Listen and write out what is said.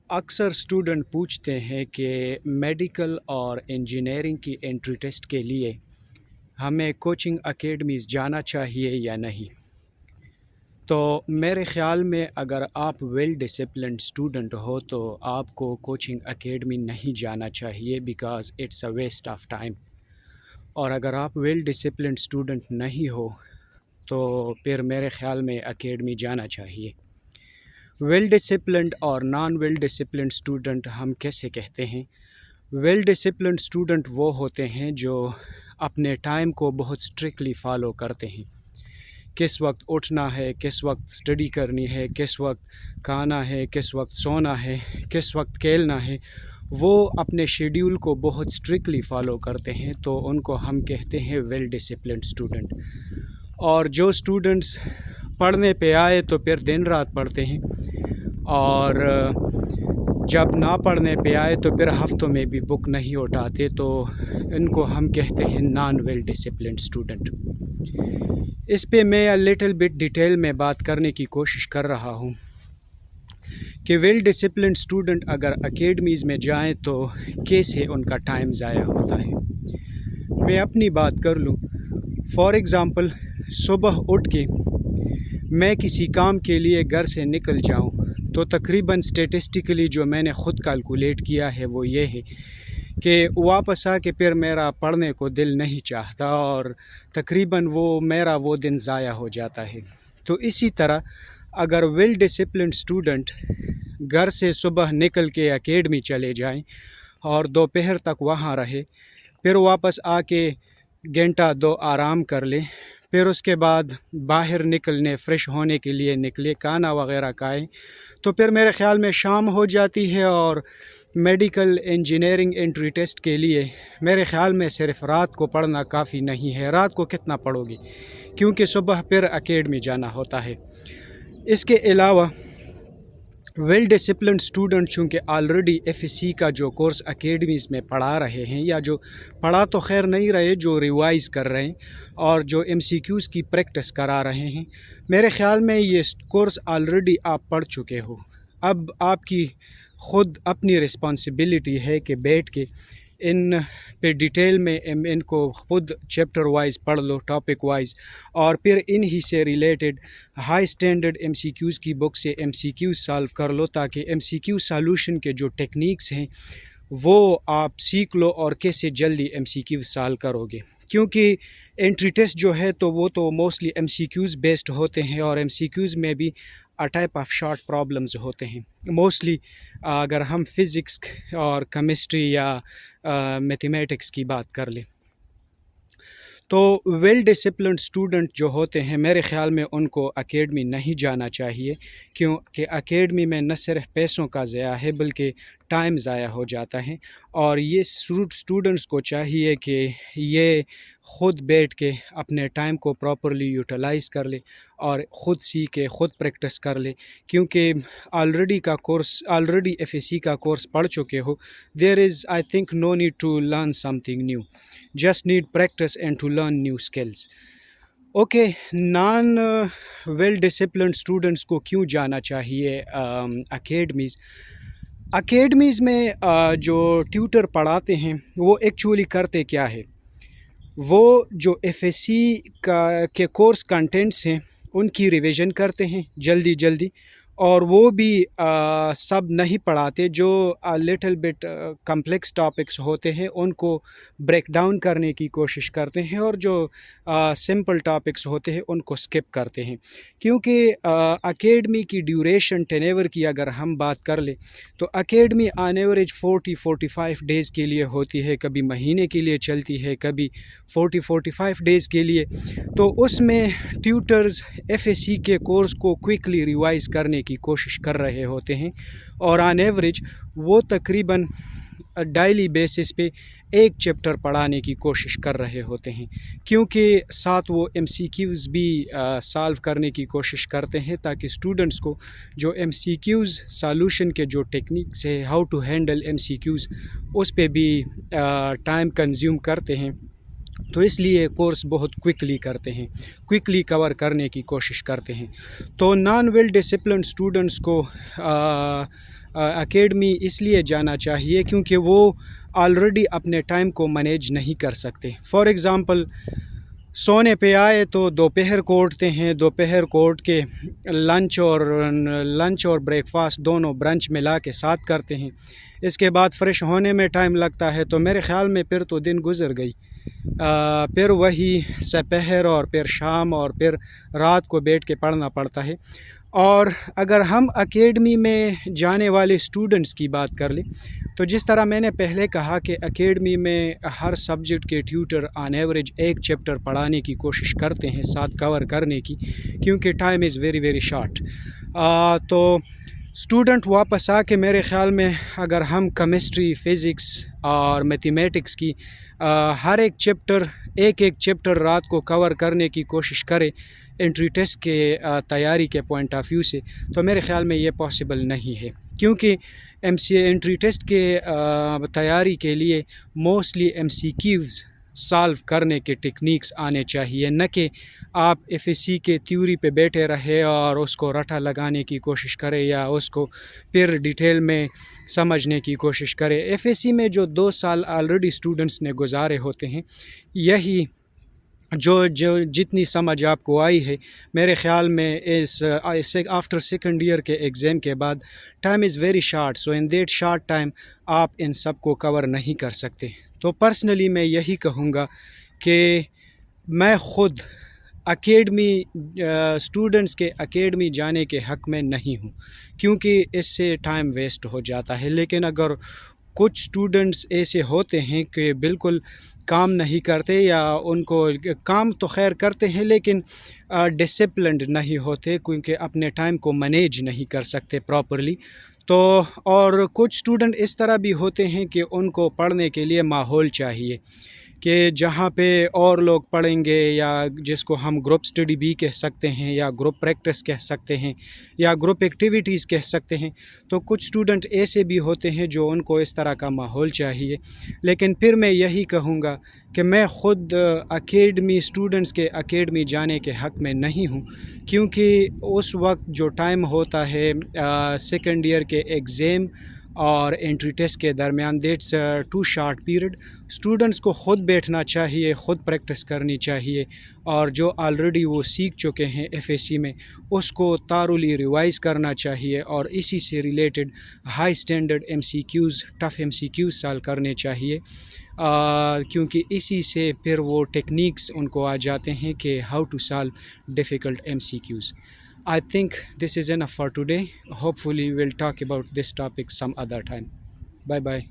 اکثر اسٹوڈنٹ پوچھتے ہیں کہ میڈیکل اور انجینئرنگ کی انٹری ٹیسٹ کے لیے ہمیں کوچنگ اکیڈمیز جانا چاہیے یا نہیں۔ تو میرے خیال میں اگر آپ ویل ڈسپلنڈ اسٹوڈنٹ ہو تو آپ کو کوچنگ اکیڈمی نہیں جانا چاہیے، because it's a waste of time. اور اگر آپ ویل ڈسپلنڈ اسٹوڈنٹ نہیں ہو تو پھر میرے خیال میں اکیڈمی جانا چاہیے۔ ویل ڈسپلنڈ اور نان ویل ڈسپلنڈ اسٹوڈنٹ ہم کیسے کہتے ہیں؟ ویل ڈسپلنڈ اسٹوڈنٹ وہ ہوتے ہیں جو اپنے ٹائم کو بہت اسٹرکٹلی فالو کرتے ہیں، کس وقت اٹھنا ہے، کس وقت اسٹڈی کرنی ہے، کس وقت کھانا ہے، کس وقت سونا ہے، کس وقت کھیلنا ہے، وہ اپنے شیڈیول کو بہت اسٹرکٹلی فالو کرتے ہیں، تو ان کو ہم کہتے ہیں ویل ڈسپلنڈ اسٹوڈنٹ۔ اور جو اسٹوڈنٹس پڑھنے پہ آئے تو پھر دن رات پڑھتے ہیں، اور جب نہ پڑھنے پہ آئے تو پھر ہفتوں میں بھی بک نہیں اٹھاتے، تو ان کو ہم کہتے ہیں نان ویل ڈسپلنڈ اسٹوڈنٹ۔ اس پہ میں لٹل بٹ ڈیٹیل میں بات کرنے کی کوشش کر رہا ہوں کہ ویل ڈسپلنڈ اسٹوڈنٹ اگر اکیڈمیز میں جائیں تو کیسے ان کا ٹائم ضائع ہوتا ہے۔ میں اپنی بات کر لوں، فار ایگزامپل صبح اٹھ کے میں کسی کام کے لیے گھر سے نکل جاؤں تو تقریباً اسٹیٹسٹیکلی جو میں نے خود کیلکولیٹ کیا ہے وہ یہ ہے کہ واپس آ کے پھر میرا پڑھنے کو دل نہیں چاہتا، اور تقریباً میرا وہ دن ضائع ہو جاتا ہے۔ تو اسی طرح اگر ویل ڈسپلنڈ اسٹوڈنٹ گھر سے صبح نکل کے اکیڈمی چلے جائیں اور دوپہر تک وہاں رہے، پھر واپس آ کے گھنٹہ دو آرام کر لے، پھر اس کے بعد باہر نکلنے فریش ہونے کے لیے نکلے، کھانا وغیرہ کھائیں، تو پھر میرے خیال میں شام ہو جاتی ہے۔ اور میڈیکل انجینئرنگ انٹری ٹیسٹ کے لیے میرے خیال میں صرف رات کو پڑھنا کافی نہیں ہے۔ رات کو کتنا پڑھو گے، کیونکہ صبح پھر اکیڈمی جانا ہوتا ہے۔ اس کے علاوہ ویل ڈسپلنڈ اسٹوڈنٹ چونکہ آلریڈی ایف ایس سی کا جو کورس اکیڈمیز میں پڑھا رہے ہیں، یا جو پڑھا تو خیر نہیں رہے، جو ریوائز کر رہے ہیں اور جو ایم سی کیوز کی پریکٹس کرا رہے ہیں، میرے خیال میں یہ کورس آلریڈی آپ پڑھ چکے ہو۔ اب آپ کی خود اپنی رسپانسبلٹی ہے کہ بیٹھ کے ان پہ ڈیٹیل میں ان کو خود چیپٹر وائز پڑھ لو، ٹاپک وائز، اور پھر انہی سے related high standard M C Qs کی بک سے ایم سی کیوز سالو کر لو، تاکہ ایم سی کیو سالوشن کے جو ٹیکنیکس ہیں وہ آپ سیکھ لو اور کیسے جلدی ایم سی کیو سالو کرو گے۔ کیونکہ انٹری ٹیسٹ جو ہے تو وہ تو mostly M C Qs based ہوتے ہیں، اور ایم سی کیوز میں بھی ٹائپ آف شارٹ پرابلمز ہوتے ہیں موسٹلی۔ اگر ہم فزکس اور کیمسٹری یا میتھمیٹکس کی بات کر لیں تو ویل ڈسپلنڈ اسٹوڈنٹ جو ہوتے ہیں میرے خیال میں ان کو اکیڈمی نہیں جانا چاہیے، کیونکہ اکیڈمی میں نہ صرف پیسوں کا ضیاع ہے بلکہ ٹائم ضائع ہو جاتا ہے۔ اور یہ اسٹوڈنٹس کو چاہیے کہ یہ خود بیٹھ کے اپنے ٹائم کو پراپرلی یوٹیلائز کر لے اور خود سیکھے، خود پریکٹس کر لے، کیونکہ آلریڈی ایف ایس سی کا کورس پڑھ چکے ہو۔ There is I think no need to learn something new, just need practice and to learn new skills. Okay, non well disciplined students کو کیوں جانا چاہیے اکیڈمیز میں جو ٹیوٹر پڑھاتے ہیں وہ ایکچولی کرتے کیا ہے، وہ جو ایف ایس سی کے کورس کنٹینٹس ہیں ان کی ریویژن کرتے ہیں جلدی، اور وہ بھی سب نہیں پڑھاتے، جو لٹل بٹ کمپلیکس ٹاپکس ہوتے ہیں ان کو بریک ڈاؤن کرنے کی کوشش کرتے ہیں، اور جو سمپل ٹاپکس ہوتے ہیں ان کو سکپ کرتے ہیں۔ کیونکہ اکیڈمی کی ڈیوریشن ٹینیور کی اگر ہم بات کر لیں تو اکیڈمی آن ایوریج 40-45 ڈیز کے لیے ہوتی ہے، کبھی مہینے کے لیے چلتی ہے، کبھی 40-45 ڈیز کے لیے۔ تو اس میں ٹیوٹرز ایف ایس سی کے کورس کو کوئکلی ریوائز کرنے کی کوشش کر رہے ہوتے ہیں، اور آن ایوریج وہ تقریباً ڈیلی بیسس پہ ایک چیپٹر پڑھانے کی کوشش کر رہے ہوتے ہیں، کیونکہ ساتھ وہ ایم سی کیوز بھی سالو کرنے کی کوشش کرتے ہیں، تاکہ اسٹوڈنٹس کو جو ایم سی کیوز سالوشن کے جو ٹیکنیکس ہے، how to handle M C Qs, اس پہ بھی ٹائم کنزیوم کرتے ہیں۔ تو اس لیے کورس بہت کوئکلی کرتے ہیں، کوئکلی کور کرنے کی کوشش کرتے ہیں۔ تو نان ویل ڈسپلنڈ اسٹوڈنٹس کو اکیڈمی اس لیے جانا چاہیے کیونکہ وہ آلریڈی اپنے ٹائم کو مینیج نہیں کر سکتے. فار ایگزامپل سونے پہ آئے تو دوپہر کو اٹھتے ہیں، دوپہر کو اٹھ کے لنچ اور بریک فاسٹ دونوں برنچ ملا کے ساتھ کرتے ہیں. اس کے بعد فریش ہونے میں ٹائم لگتا ہے، تو میرے خیال میں پھر تو دن گزر گئی. پھر وہی سپہر اور پھر شام اور پھر رات کو بیٹھ کے پڑھنا پڑتا ہے. اور اگر ہم اکیڈمی میں جانے والے اسٹوڈنٹس کی بات کر لیں تو جس طرح میں نے پہلے کہا کہ اکیڈمی میں ہر سبجیکٹ کے ٹیوٹر آن ایوریج ایک چیپٹر پڑھانے کی کوشش کرتے ہیں، ساتھ کور کرنے کی، کیونکہ time is very very short. تو اسٹوڈنٹ واپس آ کے میرے خیال میں اگر ہم کیمسٹری، فزکس اور میتھمیٹکس کی ہر ایک چیپٹر رات کو کور کرنے کی کوشش کرے انٹری ٹیسٹ کے تیاری کے پوائنٹ آف ویو سے، تو میرے خیال میں یہ پاسبل نہیں ہے. کیونکہ انٹری ٹیسٹ کے تیاری کے لیے mostly M C Qs solve کرنے کے ٹیکنیکس آنے چاہیے، نہ کہ آپ ایف ایس سی کے تھیوری پہ بیٹھے رہے اور اس کو رٹا لگانے کی کوشش کرے یا اس کو پھر ڈیٹیل میں سمجھنے کی کوشش کرے. ایف ایس سی میں جو 2 سال آلریڈی اسٹوڈنٹس نے گزارے ہوتے ہیں، یہی جو جتنی سمجھ آپ کو آئی ہے، میرے خیال میں آفٹر سیکنڈ ایئر کے ایگزام کے بعد time is very short, so in that short time آپ ان سب کو کور نہیں کر سکتے. تو پرسنلی میں یہی کہوں گا کہ میں خود اسٹوڈنٹس کے اکیڈمی جانے کے حق میں نہیں ہوں، کیونکہ اس سے ٹائم ویسٹ ہو جاتا ہے. لیکن اگر کچھ اسٹوڈنٹس ایسے ہوتے ہیں کہ بالکل کام نہیں کرتے، یا ان کو کام تو خیر کرتے ہیں لیکن ڈسپلنڈ نہیں ہوتے، کیونکہ اپنے ٹائم کو مینیج نہیں کر سکتے پراپرلی. تو اور کچھ اسٹوڈنٹ اس طرح بھی ہوتے ہیں کہ ان کو پڑھنے کے لیے ماحول چاہیے، کہ جہاں پہ اور لوگ پڑھیں گے، یا جس کو ہم گروپ اسٹڈی بھی کہہ سکتے ہیں، یا گروپ پریکٹس کہہ سکتے ہیں، یا گروپ ایکٹیویٹیز کہہ سکتے ہیں. تو کچھ اسٹوڈنٹ ایسے بھی ہوتے ہیں جو ان کو اس طرح کا ماحول چاہیے. لیکن پھر میں یہی کہوں گا کہ میں خود اسٹوڈنٹس کے اکیڈمی جانے کے حق میں نہیں ہوں، کیونکہ اس وقت جو ٹائم ہوتا ہے سیکنڈ ایئر کے ایگزام اور انٹری ٹیسٹ کے درمیان، that's too short period. Students کو خود بیٹھنا چاہیے، خود پریکٹس کرنی چاہیے، اور جو آلریڈی وہ سیکھ چکے ہیں ایف اے سی میں اس کو تارولی ریوائز کرنا چاہیے، اور اسی سے related high standard M C Qs, tough M C Qs solve کرنے چاہیے، کیونکہ اسی سے پھر وہ ٹیکنیکس ان کو آ جاتے ہیں کہ how to solve difficult M C Qs. I think this is enough for today. Hopefully we'll talk about this topic some other time. Bye bye.